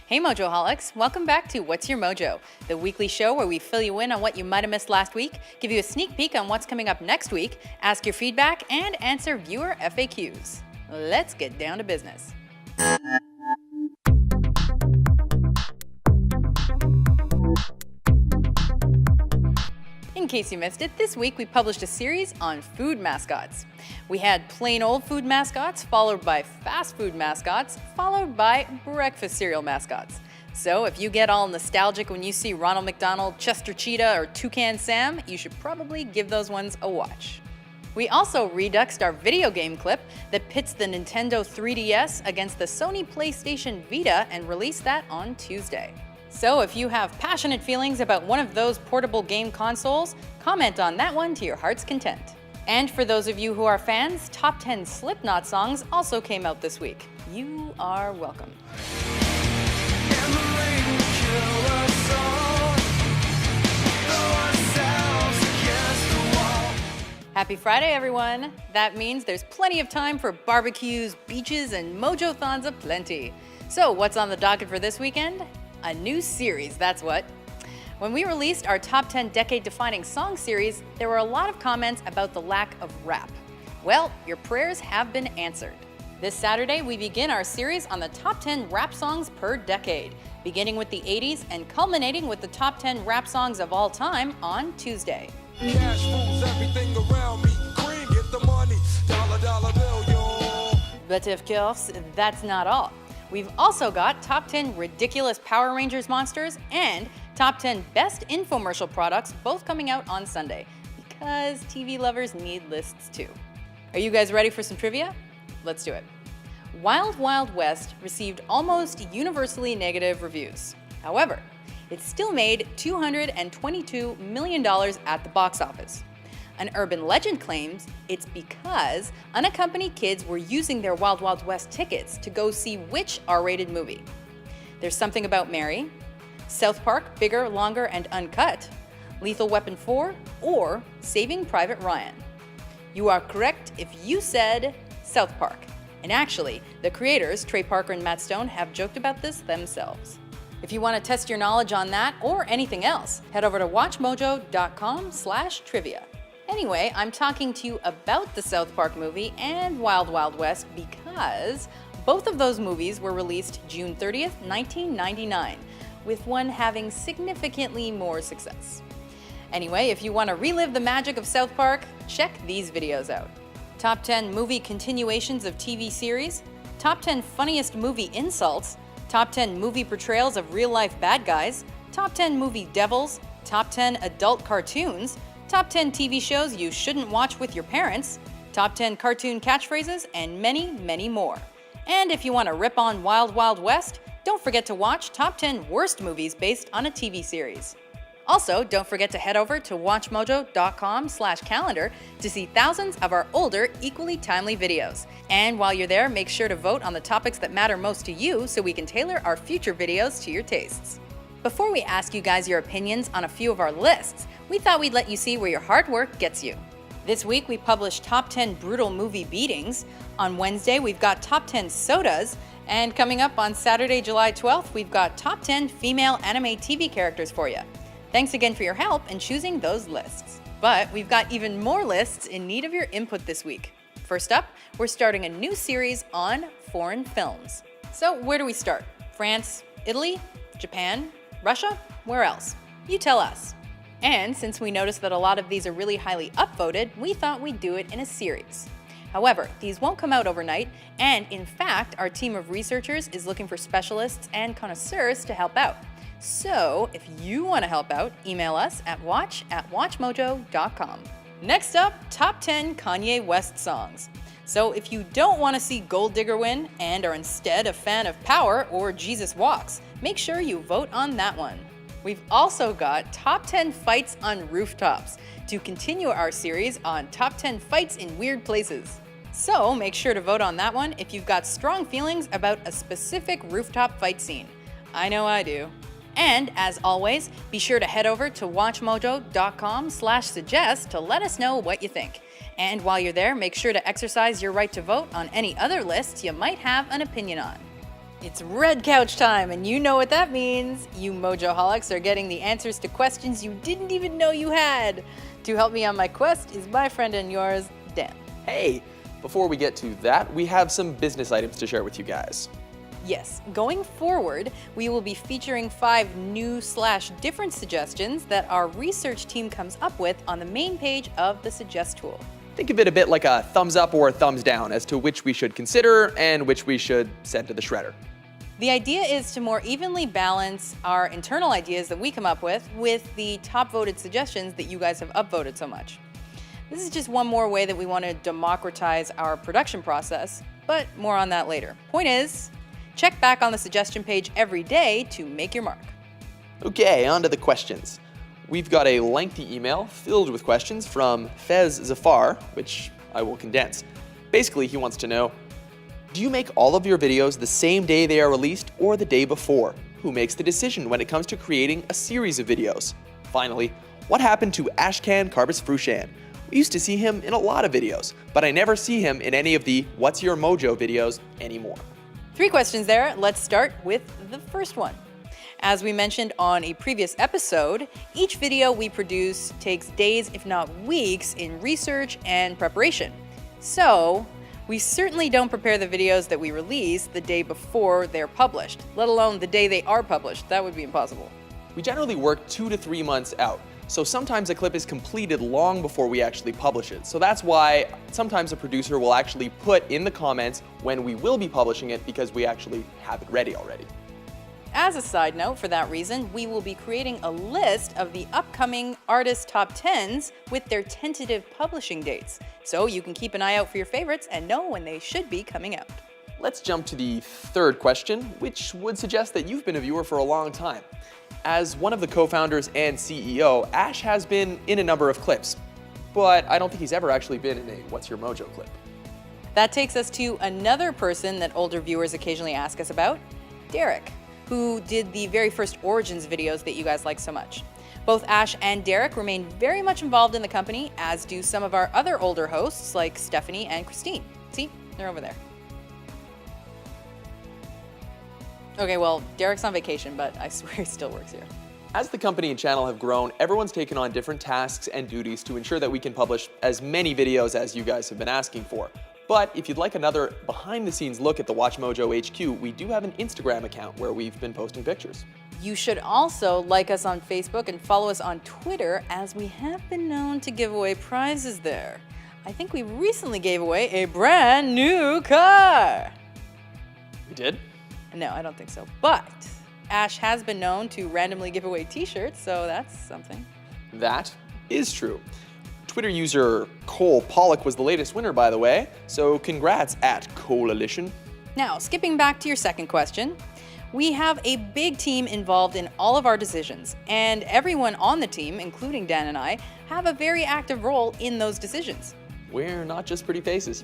Hey Mojoholics, welcome back to What's Your Mojo, the weekly show where we fill you in on what you might have missed last week, give you a sneak peek on what's coming up next week, ask your feedback, and answer viewer FAQs. Let's get down to business. In case you missed it, this week we published a series on food mascots. We had plain old food mascots, followed by fast food mascots, followed by breakfast cereal mascots. So if you get all nostalgic when you see Ronald McDonald, Chester Cheetah, or Toucan Sam, you should probably give those ones a watch. We also reduxed our video game clip that pits the Nintendo 3DS against the Sony PlayStation Vita and released that on Tuesday. So if you have passionate feelings about one of those portable game consoles, comment on that one to your heart's content. And for those of you who are fans, Top 10 Slipknot songs also came out this week. You are welcome. Happy Friday, everyone! That means there's plenty of time for barbecues, beaches, and mojo-thons aplenty. So what's on the docket for this weekend? A new series, that's what. When we released our Top 10 Decade-Defining Song series, there were a lot of comments about the lack of rap. Well, your prayers have been answered. This Saturday, we begin our series on the Top 10 Rap Songs per decade, beginning with the 80s and culminating with the Top 10 Rap Songs of all time on Tuesday. Cash rules everything around me. Green, get the money. Dollar bill, yo. But of course, that's not all. We've also got Top 10 Ridiculous Power Rangers monsters and Top 10 Best Infomercial Products, both coming out on Sunday, because TV lovers need lists too. Are you guys ready for some trivia? Let's do it. Wild Wild West received almost universally negative reviews. However, it still made $222 million at the box office. An urban legend claims it's because unaccompanied kids were using their Wild Wild West tickets to go see which R-rated movie. There's Something About Mary, South Park, Bigger, Longer, and Uncut, Lethal Weapon 4, or Saving Private Ryan. You are correct if you said South Park. And actually, the creators, Trey Parker and Matt Stone, have joked about this themselves. If you want to test your knowledge on that or anything else, head over to watchmojo.com/trivia. Anyway, I'm talking to you about the South Park movie and Wild Wild West because both of those movies were released June 30th, 1999, with one having significantly more success. Anyway, if you want to relive the magic of South Park, check these videos out. Top 10 movie continuations of TV series, Top 10 funniest movie insults, Top 10 movie portrayals of real-life bad guys, Top 10 movie devils, Top 10 adult cartoons, Top 10 TV shows you shouldn't watch with your parents, Top 10 cartoon catchphrases, and many, many more. And if you want to rip on Wild Wild West, don't forget to watch Top 10 Worst Movies based on a TV series. Also, don't forget to head over to watchmojo.com/calendar to see thousands of our older, equally timely videos. And while you're there, make sure to vote on the topics that matter most to you so we can tailor our future videos to your tastes. Before we ask you guys your opinions on a few of our lists, we thought we'd let you see where your hard work gets you. This week, we published Top 10 Brutal Movie Beatings. On Wednesday, we've got Top 10 Sodas. And coming up on Saturday, July 12th, we've got Top 10 Female Anime TV Characters for you. Thanks again for your help in choosing those lists. But we've got even more lists in need of your input this week. First up, we're starting a new series on foreign films. So where do we start? France, Italy, Japan, Russia? Where else? You tell us. And since we noticed that a lot of these are really highly upvoted, we thought we'd do it in a series. However, these won't come out overnight, and in fact, our team of researchers is looking for specialists and connoisseurs to help out. So if you want to help out, email us at watch@watchmojo.com. Next up, Top 10 Kanye West Songs. So if you don't want to see Gold Digger win and are instead a fan of Power or Jesus Walks, make sure you vote on that one. We've also got Top 10 Fights on Rooftops to continue our series on Top 10 Fights in Weird Places. So make sure to vote on that one if you've got strong feelings about a specific rooftop fight scene. I know I do. And as always, be sure to head over to watchmojo.com/suggest to let us know what you think. And while you're there, make sure to exercise your right to vote on any other lists you might have an opinion on. It's Red Couch time, and you know what that means. You Mojoholics are getting the answers to questions you didn't even know you had. To help me on my quest is my friend and yours, Dan. Hey, before we get to that, we have some business items to share with you guys. Yes, going forward, we will be featuring 5 new/different suggestions that our research team comes up with on the main page of the Suggest tool. Think of it a bit like a thumbs up or a thumbs down as to which we should consider and which we should send to the shredder. The idea is to more evenly balance our internal ideas that we come up with the top voted suggestions that you guys have upvoted so much. This is just one more way that we want to democratize our production process, but more on that later. Point is, check back on the suggestion page every day to make your mark. Okay, on to the questions. We've got a lengthy email filled with questions from Fez Zafar, which I will condense. Basically, he wants to know, do you make all of your videos the same day they are released or the day before? Who makes the decision when it comes to creating a series of videos? Finally, what happened to Ashkan Carbis Frushan? We used to see him in a lot of videos, but I never see him in any of the What's Your Mojo videos anymore. 3 questions there. Let's start with the first one. As we mentioned on a previous episode, each video we produce takes days, if not weeks, in research and preparation. So, we certainly don't prepare the videos that we release the day before they're published, let alone the day they are published. That would be impossible. We generally work 2 to 3 months out, so sometimes a clip is completed long before we actually publish it. So that's why sometimes a producer will actually put in the comments when we will be publishing it because we actually have it ready already. As a side note, for that reason, we will be creating a list of the upcoming artist top 10s with their tentative publishing dates, so you can keep an eye out for your favorites and know when they should be coming out. Let's jump to the third question, which would suggest that you've been a viewer for a long time. As one of the co-founders and CEO, Ash has been in a number of clips, but I don't think he's ever actually been in a What's Your Mojo clip. That takes us to another person that older viewers occasionally ask us about, Derek, who did the very first Origins videos that you guys like so much. Both Ash and Derek remain very much involved in the company, as do some of our other older hosts like Stephanie and Christine. See, they're over there. Okay, well, Derek's on vacation, but I swear he still works here. As the company and channel have grown, everyone's taken on different tasks and duties to ensure that we can publish as many videos as you guys have been asking for. But if you'd like another behind-the-scenes look at the Watch Mojo HQ, we do have an Instagram account where we've been posting pictures. You should also like us on Facebook and follow us on Twitter, as we have been known to give away prizes there. I think we recently gave away a brand new car. We did? No, I don't think so. But Ash has been known to randomly give away t-shirts, so that's something. That is true. Twitter user Cole Pollock was the latest winner, by the way, so congrats at Coalition. Now, skipping back to your second question, we have a big team involved in all of our decisions, and everyone on the team, including Dan and I, have a very active role in those decisions. We're not just pretty faces.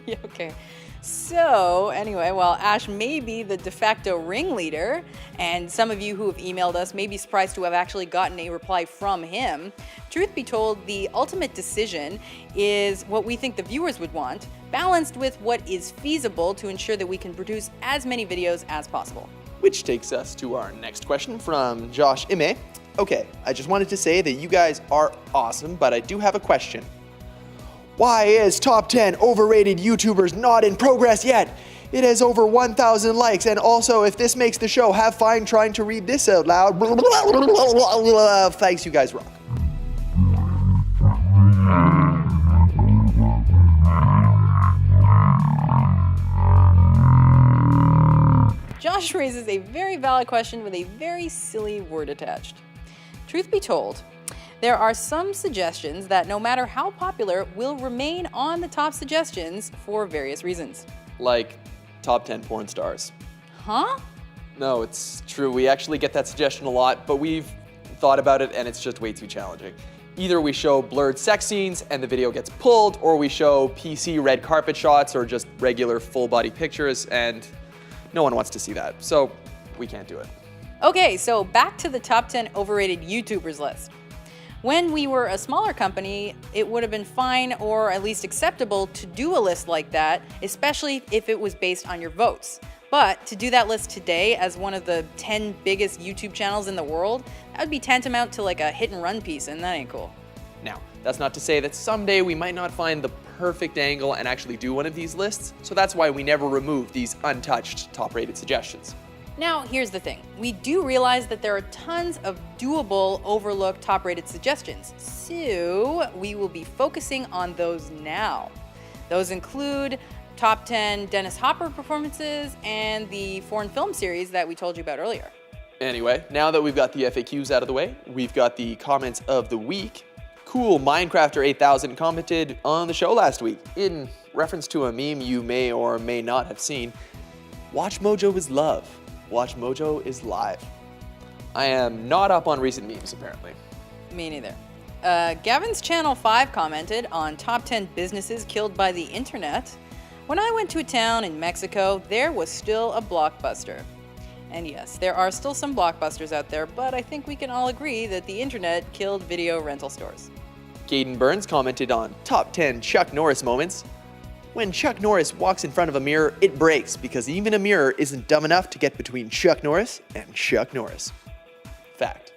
Yeah, okay. So, anyway, while Ash may be the de facto ringleader, and some of you who have emailed us may be surprised to have actually gotten a reply from him, truth be told, the ultimate decision is what we think the viewers would want, balanced with what is feasible to ensure that we can produce as many videos as possible. Which takes us to our next question from Josh Ime. Okay, I just wanted to say that you guys are awesome, but I do have a question. Why is top 10 overrated YouTubers not in progress yet? It has over 1,000 likes, and also, if this makes the show, have fun trying to read this out loud. Thanks, you guys rock. Josh raises a very valid question with a very silly word attached. Truth be told, there are some suggestions that no matter how popular will remain on the top suggestions for various reasons. Like top 10 porn stars. Huh? No, it's true. We actually get that suggestion a lot, but we've thought about it and it's just way too challenging. Either we show blurred sex scenes and the video gets pulled, or we show PC red carpet shots or just regular full body pictures, and no one wants to see that. So we can't do it. Okay, so back to the top 10 overrated YouTubers list. When we were a smaller company, it would have been fine or at least acceptable to do a list like that, especially if it was based on your votes. But to do that list today as one of the 10 biggest YouTube channels in the world, that would be tantamount to like a hit and run piece, and that ain't cool. Now, that's not to say that someday we might not find the perfect angle and actually do one of these lists, so that's why we never remove these untouched top-rated suggestions. Now, here's the thing. We do realize that there are tons of doable, overlooked, top-rated suggestions, so we will be focusing on those now. Those include top 10 Dennis Hopper performances and the foreign film series that we told you about earlier. Anyway, now that we've got the FAQs out of the way, we've got the comments of the week. Cool Minecrafter 8000 commented on the show last week in reference to a meme you may or may not have seen. Watch Mojo is love. Watch Mojo is live. I am not up on recent memes, apparently. Me neither. Gavin's Channel 5 commented on top 10 businesses killed by the internet. When I went to a town in Mexico, there was still a Blockbuster. And yes, there are still some Blockbusters out there, but I think we can all agree that the internet killed video rental stores. Gaden Burns commented on top 10 Chuck Norris moments. When Chuck Norris walks in front of a mirror, it breaks because even a mirror isn't dumb enough to get between Chuck Norris and Chuck Norris. Fact.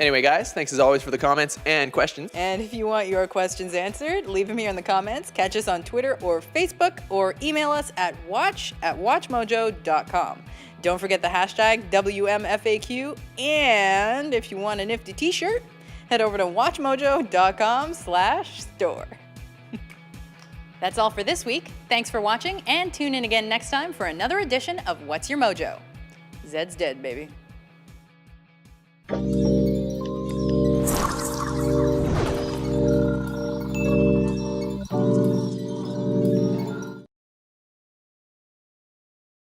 Anyway, guys, thanks as always for the comments and questions. And if you want your questions answered, leave them here in the comments, catch us on Twitter or Facebook, or email us at watch@watchmojo.com. Don't forget the hashtag WMFAQ, and if you want a nifty t-shirt, head over to watchmojo.com/store. That's all for this week. Thanks for watching, and tune in again next time for another edition of What's Your Mojo? Zed's dead, baby.